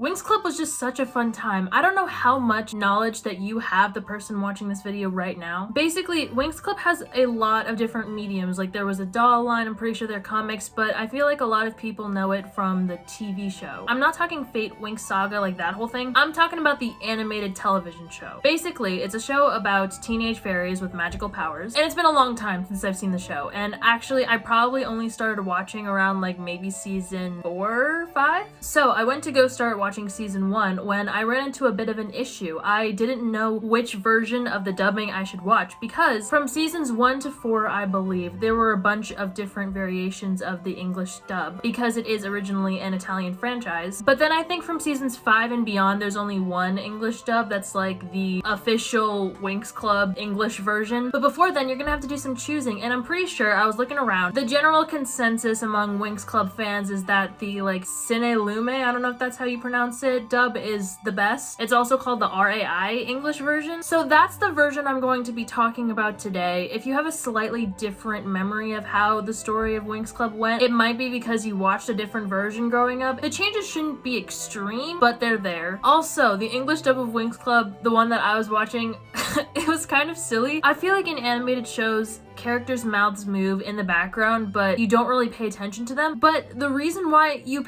Winx Club was just such a fun time. I don't know how much knowledge that you have, the person watching this video right now. Basically, Winx Club has a lot of different mediums. Like there was a doll line, I'm pretty sure they're comics, but I feel like a lot of people know it from the TV show. I'm not talking Fate, Winx Saga, like that whole thing. I'm talking about the animated television show. Basically, it's a show about teenage fairies with magical powers, and it's been a long time since I've seen the show. And actually, I probably only started watching around like maybe season 4 or 5. So I went to go start watching season 1 when I ran into a bit of an issue. I didn't know which version of the dubbing I should watch because from seasons 1 to 4, I believe, there were a bunch of different variations of the English dub because it is originally an Italian franchise. But then I think from seasons 5 and beyond, there's only one English dub that's like the official Winx Club English version. But before then, you're gonna have to do some choosing, and I'm pretty sure, I was looking around, the general consensus among Winx Club fans is that the like Cine Lume, I don't know if that's how you pronounce it, dub is the best. It's also called the RAI English version. So that's the version I'm going to be talking about today. If you have a slightly different memory of how the story of Winx Club went, it might be because you watched a different version growing up. The changes shouldn't be extreme, but they're there. Also, the English dub of Winx Club, the one that I was watching, it was kind of silly. I feel like in animated shows, characters' mouths move in the background, but you don't really pay attention to them. But the reason why you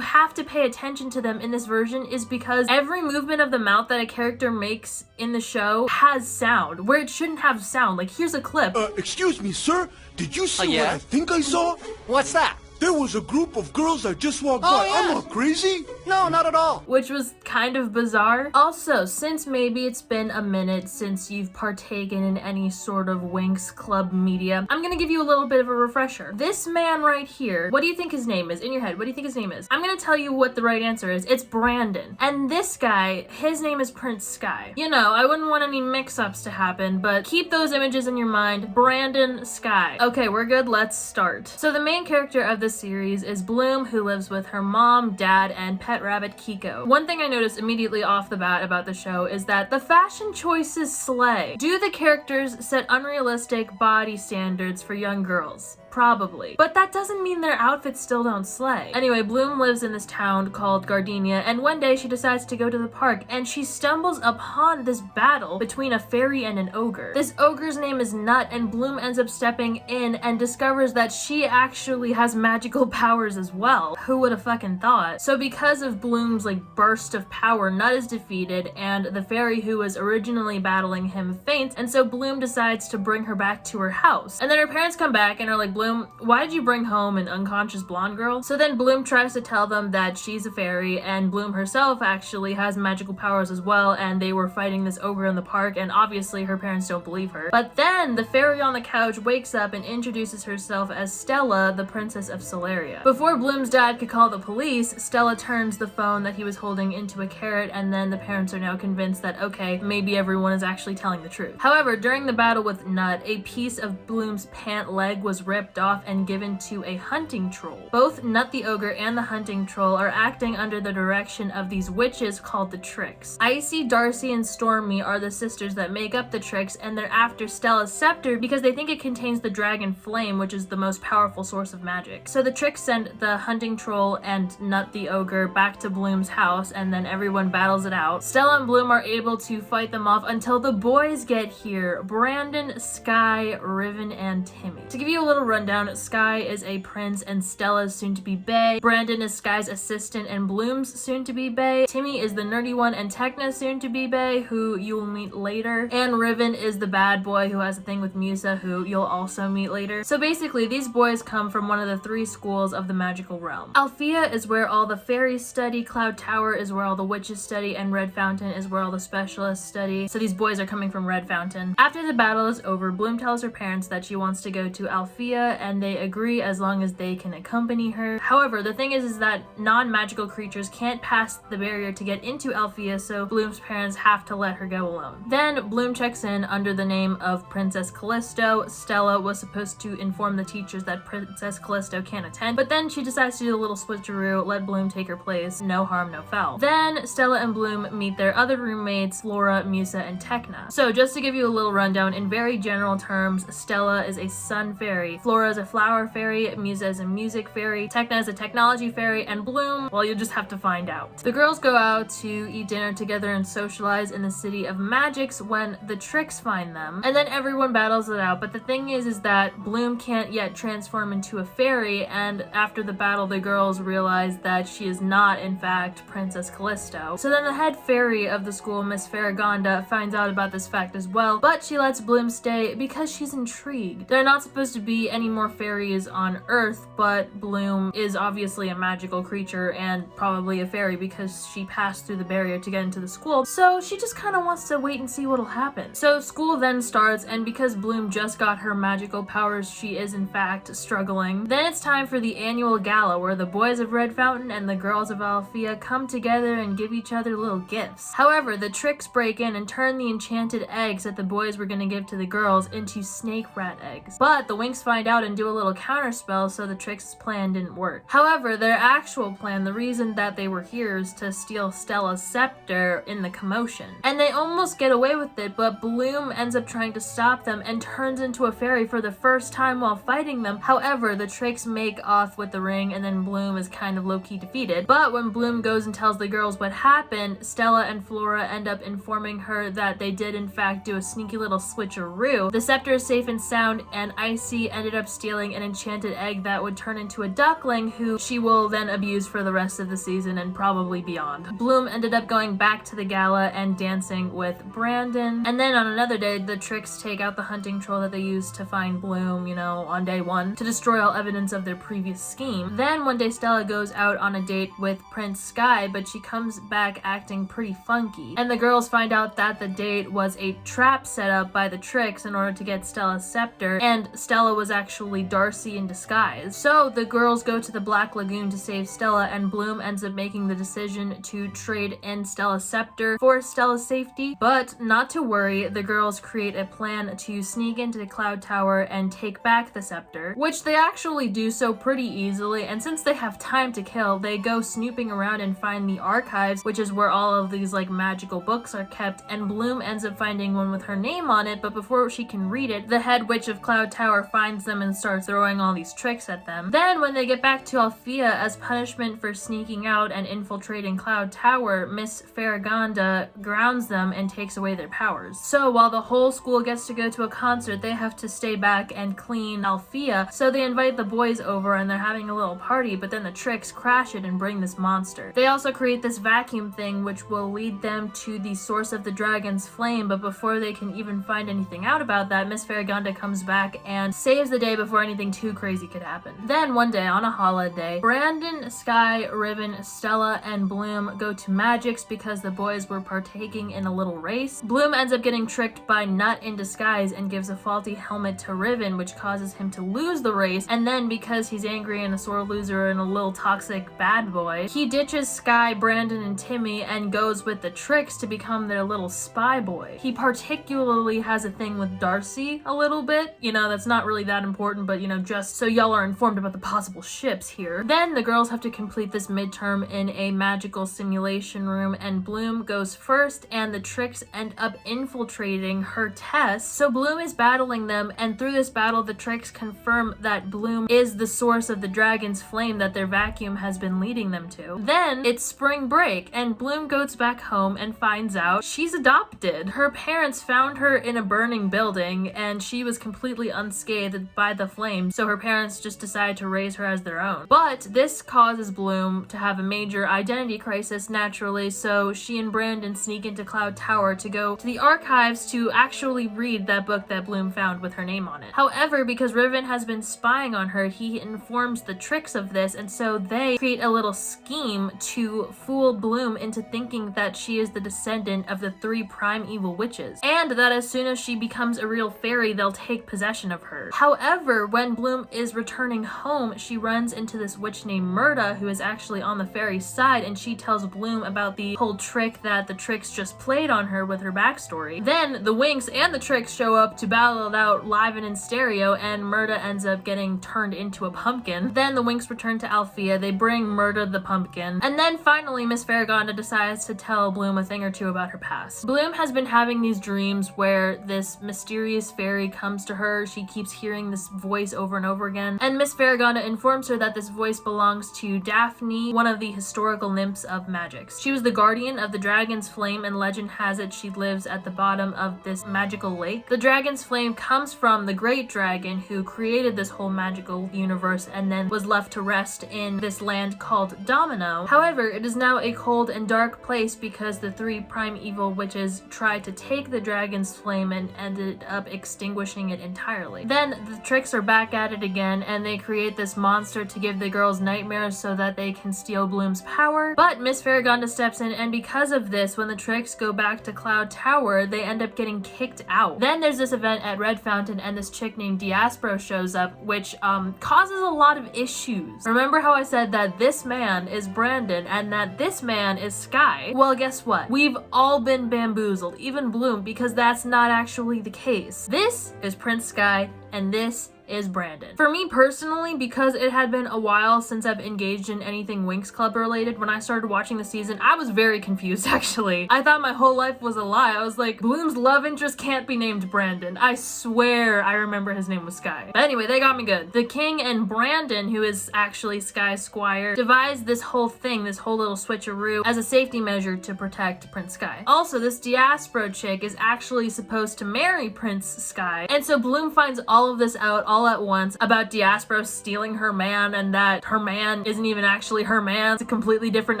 have to pay attention to them in this version is because every movement of the mouth that a character makes in the show has sound, where it shouldn't have sound. Like, here's a clip. Excuse me, sir. Did you see yeah? what I think I saw? What's that? There was a group of girls that just walked by. yeah. I'm not crazy. No, not at all. Which was kind of bizarre. Also, since maybe it's been a minute since you've partaken in any sort of Winx Club media, I'm gonna give you a little bit of a refresher. This man right here, what do you think his name is? In your head, what do you think his name is? I'm gonna tell you what the right answer is. It's Brandon. And this guy, his name is Prince Sky. You know, I wouldn't want any mix-ups to happen, but keep those images in your mind. Brandon Sky. Okay, we're good, let's start. So the main character of this series is Bloom, who lives with her mom, dad, and pet rabbit Kiko. One thing I noticed immediately off the bat about the show is that the fashion choices slay. Do the characters set unrealistic body standards for young girls? Probably. But that doesn't mean their outfits still don't slay. Anyway, Bloom lives in this town called Gardenia, and one day she decides to go to the park, and she stumbles upon this battle between a fairy and an ogre. This ogre's name is Nut, and Bloom ends up stepping in and discovers that she actually has magical powers as well. Who would have fucking thought? So because of Bloom's like burst of power, Nut is defeated, and the fairy who was originally battling him faints, and so Bloom decides to bring her back to her house. And then her parents come back and are like, Bloom, why did you bring home an unconscious blonde girl? So then Bloom tries to tell them that she's a fairy, and Bloom herself actually has magical powers as well, and they were fighting this ogre in the park, and obviously her parents don't believe her. But then the fairy on the couch wakes up and introduces herself as Stella, the princess of Solaria. Before Bloom's dad could call the police, Stella turns the phone that he was holding into a carrot, and then the parents are now convinced that, okay, maybe everyone is actually telling the truth. However, during the battle with Nut, a piece of Bloom's pant leg was ripped off and given to a hunting troll. Both Nut the ogre and the hunting troll are acting under the direction of these witches called the Tricks. Icy, Darcy, and Stormy are the sisters that make up the Tricks, and they're after Stella's scepter because they think it contains the dragon flame, which is the most powerful source of magic. So the Tricks send the hunting troll and Nut the ogre back to Bloom's house, and then everyone battles it out. Stella and Bloom are able to fight them off until the boys get here: Brandon, Sky, Riven, and Timmy. To give you a little rundown, Sky is a prince and Stella's soon-to-be bae. Brandon is Sky's assistant and Bloom's soon-to-be bae. Timmy is the nerdy one and Tekna's soon-to-be bae, who you will meet later. And Riven is the bad boy who has a thing with Musa, who you'll also meet later. So basically, these boys come from one of the 3 schools of the magical realm. Alfea is where all the fairies study, Cloud Tower is where all the witches study, and Red Fountain is where all the specialists study. So these boys are coming from Red Fountain. After the battle is over, Bloom tells her parents that she wants to go to Alfea, and they agree as long as they can accompany her. However, the thing is that non-magical creatures can't pass the barrier to get into Alfea, so Bloom's parents have to let her go alone. Then Bloom checks in under the name of Princess Callisto. Stella was supposed to inform the teachers that Princess Callisto can't attend, but then she decides to do a little switcheroo, let Bloom take her place, no harm, no foul. Then Stella and Bloom meet their other roommates, Flora, Musa, and Tekna. So just to give you a little rundown, in very general terms, Stella is a sun fairy, Flora Flora is a flower fairy, Musa is a music fairy, Techna is a technology fairy, and Bloom, well, you'll just have to find out. The girls go out to eat dinner together and socialize in the city of Magics when the Tricks find them, and then everyone battles it out. But the thing is that Bloom can't yet transform into a fairy, and after the battle the girls realize that she is not in fact Princess Callisto. So then the head fairy of the school, Miss Farragonda, finds out about this fact as well, but she lets Bloom stay because she's intrigued. There are not supposed to be any more fairies on Earth, but Bloom is obviously a magical creature and probably a fairy because she passed through the barrier to get into the school, so she just kind of wants to wait and see what'll happen. So school then starts, and because Bloom just got her magical powers, she is in fact struggling. Then it's time for the annual gala where the boys of Red Fountain and the girls of Alfea come together and give each other little gifts. However, the Tricks break in and turn the enchanted eggs that the boys were going to give to the girls into snake rat eggs. But the Winx find out and do a little counterspell, so the Tricks' plan didn't work. However, their actual plan, the reason that they were here, is to steal Stella's scepter in the commotion. And they almost get away with it, but Bloom ends up trying to stop them and turns into a fairy for the first time while fighting them. However, the Tricks make off with the ring, and then Bloom is kind of low-key defeated. But when Bloom goes and tells the girls what happened, Stella and Flora end up informing her that they did in fact do a sneaky little switcheroo. The scepter is safe and sound, and Icy ended up stealing an enchanted egg that would turn into a duckling who she will then abuse for the rest of the season and probably beyond. Bloom ended up going back to the gala and dancing with Brandon. And then on another day, the Tricks take out the hunting troll that they used to find Bloom, on day one, to destroy all evidence of their previous scheme. Then one day Stella goes out on a date with Prince Sky, but she comes back acting pretty funky. And the girls find out that the date was a trap set up by the Tricks in order to get Stella's scepter, and Stella was actually Darcy in disguise. So the girls go to the Black Lagoon to save Stella, and Bloom ends up making the decision to trade in Stella's scepter for Stella's safety. But not to worry, the girls create a plan to sneak into the Cloud Tower and take back the scepter, which they actually do so pretty easily. And since they have time to kill, they go snooping around and find the archives, which is where all of these magical books are kept, and Bloom ends up finding one with her name on it. But before she can read it, the head witch of Cloud Tower finds them and starts throwing all these tricks at them. Then when they get back to Alfea, as punishment for sneaking out and infiltrating Cloud Tower, Miss Farragonda grounds them and takes away their powers. So while the whole school gets to go to a concert, they have to stay back and clean Alfea. So they invite the boys over and they're having a little party, but then the Tricks crash it and bring this monster. They also create this vacuum thing which will lead them to the source of the dragon's flame, but before they can even find anything out about that, Miss Farragonda comes back and saves the day before anything too crazy could happen. Then one day on a holiday, Brandon, Sky, Riven, Stella, and Bloom go to Magics because the boys were partaking in a little race. Bloom ends up getting tricked by Nut in disguise and gives a faulty helmet to Riven, which causes him to lose the race. And then because he's angry and a sore loser and a little toxic bad boy, he ditches Sky, Brandon, and Timmy and goes with the Tricks to become their little spy boy. He particularly has a thing with Darcy a little bit. That's not really that important, but just so y'all are informed about the possible ships here. Then the girls have to complete this midterm in a magical simulation room, and Bloom goes first, and the Tricks end up infiltrating her test. So Bloom is battling them, and through this battle, the Tricks confirm that Bloom is the source of the dragon's flame that their vacuum has been leading them to. Then it's spring break, and Bloom goes back home and finds out she's adopted. Her parents found her in a burning building, and she was completely unscathed by the flame, so her parents just decided to raise her as their own. But this causes Bloom to have a major identity crisis naturally, so she and Brandon sneak into Cloud Tower to go to the archives to actually read that book that Bloom found with her name on it. However, because Riven has been spying on her, he informs the Tricks of this, and so they create a little scheme to fool Bloom into thinking that she is the descendant of the 3 primeval witches, and that as soon as she becomes a real fairy, they'll take possession of her. However, when Bloom is returning home, she runs into this witch named Murda, who is actually on the fairy side, and she tells Bloom about the whole trick that the Tricks just played on her with her backstory. Then the Winx and the Tricks show up to battle it out live and in stereo, and Murda ends up getting turned into a pumpkin. Then the Winx return to Alfea, they bring Murda the pumpkin, and then finally Miss Farragonda decides to tell Bloom a thing or two about her past. Bloom has been having these dreams where this mysterious fairy comes to her. She keeps hearing the this voice over and over again. And Miss Farragonda informs her that this voice belongs to Daphne, one of the historical nymphs of Magix. She was the guardian of the dragon's flame, and legend has it she lives at the bottom of this magical lake. The dragon's flame comes from the great dragon who created this whole magical universe and then was left to rest in this land called Domino. However, it is now a cold and dark place because the three primeval witches tried to take the dragon's flame and ended up extinguishing it entirely. Then the tricks are back at it again, and they create this monster to give the girls nightmares so that they can steal Bloom's power. But Miss Farragonda steps in, and because of this, when the tricks go back to Cloud Tower, they end up getting kicked out. Then there's this event at Red Fountain, and this chick named Diaspro shows up, which causes a lot of issues. Remember how I said that this man is Brandon and that this man is Sky? Well, guess what? We've all been bamboozled, even Bloom, because that's not actually the case. This is Prince Sky, and this is Brandon. For me personally, because it had been a while since I've engaged in anything Winx Club related, when I started watching the season, I was very confused actually. I thought my whole life was a lie. I was like, Bloom's love interest can't be named Brandon. I swear I remember his name was Sky. But anyway, they got me good. The king and Brandon, who is actually Sky's squire, devised this whole thing, this whole little switcheroo, as a safety measure to protect Prince Sky. Also, this Diaspro chick is actually supposed to marry Prince Sky, and so Bloom finds all of this out all at once about Diaspro stealing her man, and that her man isn't even actually her man. It's a completely different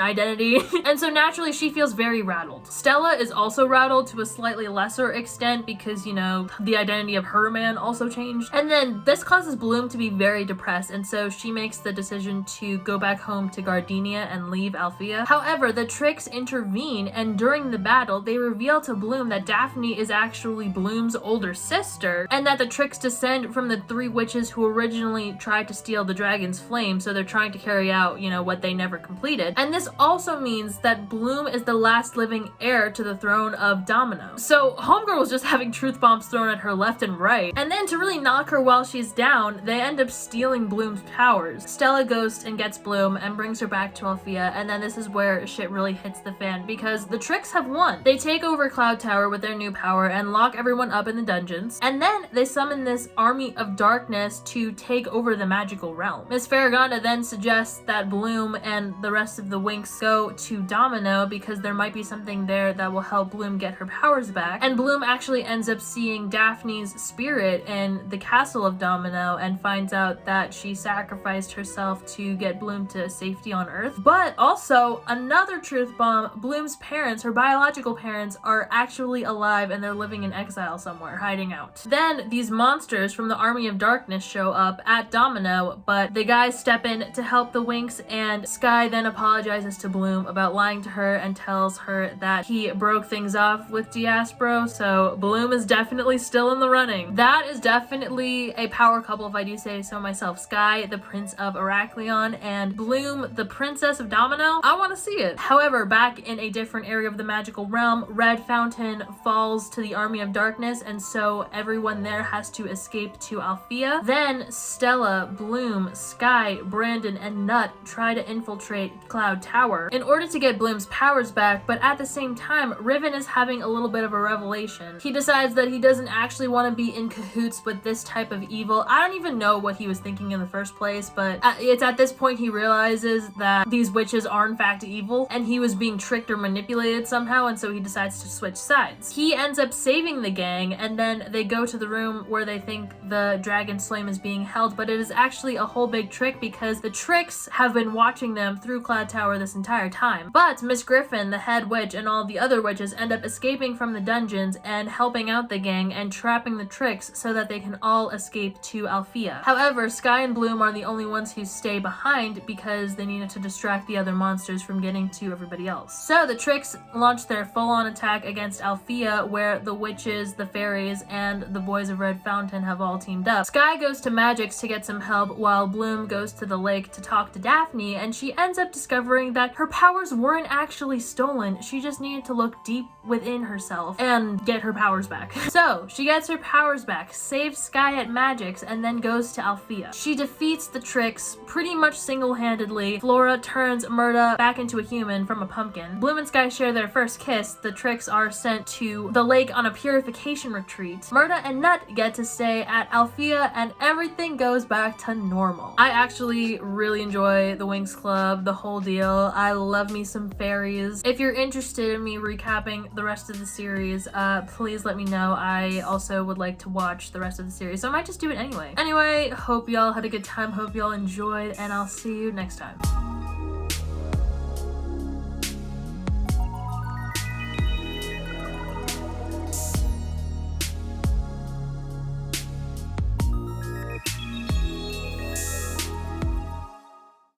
identity. And so naturally she feels very rattled. Stella is also rattled to a slightly lesser extent because, you know, the identity of her man also changed. And then this causes Bloom to be very depressed, and so she makes the decision to go back home to Gardenia and leave Althea. However, the tricks intervene, and during the battle they reveal to Bloom that Daphne is actually Bloom's older sister, and that the tricks descend from the three witches who originally tried to steal the dragon's flame, so they're trying to carry out, you know, what they never completed. And this also means that Bloom is the last living heir to the throne of Domino. So Homegirl was just having truth bombs thrown at her left and right, and then to really knock her while she's down, they end up stealing Bloom's powers. Stella goes and gets Bloom and brings her back to Althea, and then this is where shit really hits the fan because the tricks have won. They take over Cloud Tower with their new power and lock everyone up in the dungeons, and then they summon this army of darkness to take over the magical realm. Miss Farragonda then suggests that Bloom and the rest of the Winx go to Domino because there might be something there that will help Bloom get her powers back, and Bloom actually ends up seeing Daphne's spirit in the castle of Domino and finds out that she sacrificed herself to get Bloom to safety on Earth. But also, another truth bomb, Bloom's parents, her biological parents, are actually alive and they're living in exile somewhere, hiding out. Then these monsters from the army of darkness show up at Domino, but the guys step in to help the Winx, and Sky then apologizes to Bloom about lying to her and tells her that he broke things off with Diaspro, so Bloom is definitely still in the running. That is definitely a power couple if I do say so myself. Sky, the Prince of Heraklion, and Bloom, the Princess of Domino. I want to see it. However, back in a different area of the magical realm, Red Fountain falls to the army of darkness, and so everyone there has to escape to Althea. Then Stella, Bloom, Sky, Brandon, and Nut try to infiltrate Cloud Tower in order to get Bloom's powers back, but at the same time, Riven is having a little bit of a revelation. He decides that he doesn't actually want to be in cahoots with this type of evil. I don't even know what he was thinking in the first place, but it's at this point he realizes that these witches are in fact evil, and he was being tricked or manipulated somehow, and so he decides to switch sides. He ends up saving the gang, and then they go to the room where they think the dragon's flame is being held, but it is actually a whole big trick because the tricks have been watching them through Cloud Tower this entire time. But Miss Griffin, the head witch, and all the other witches end up escaping from the dungeons and helping out the gang and trapping the tricks so that they can all escape to Althea. However, Sky and Bloom are the only ones who stay behind because they needed to distract the other monsters from getting to everybody else. So the tricks launch their full-on attack against Althea, where the witches, the fairies, and the boys of Red Fountain have all teamed up. Sky goes to Magix to get some help, while Bloom goes to the lake to talk to Daphne, and she ends up discovering that her powers weren't actually stolen. She just needed to look deep within herself and get her powers back. So she gets her powers back, saves Sky at Magix, and then goes to Althea. She defeats the tricks pretty much single-handedly. Flora turns Murda back into a human from a pumpkin. Bloom and Sky share their first kiss. The tricks are sent to the lake on a purification retreat. Murda and Nut get to stay at Althea media, and everything goes back to normal. I actually really enjoy the Winx Club, the whole deal. I love me some fairies. If you're interested in me recapping the rest of the series, please let me know. I also would like to watch the rest of the series, so I might just do it anyway. Anyway, hope y'all had a good time, hope y'all enjoyed, and I'll see you next time.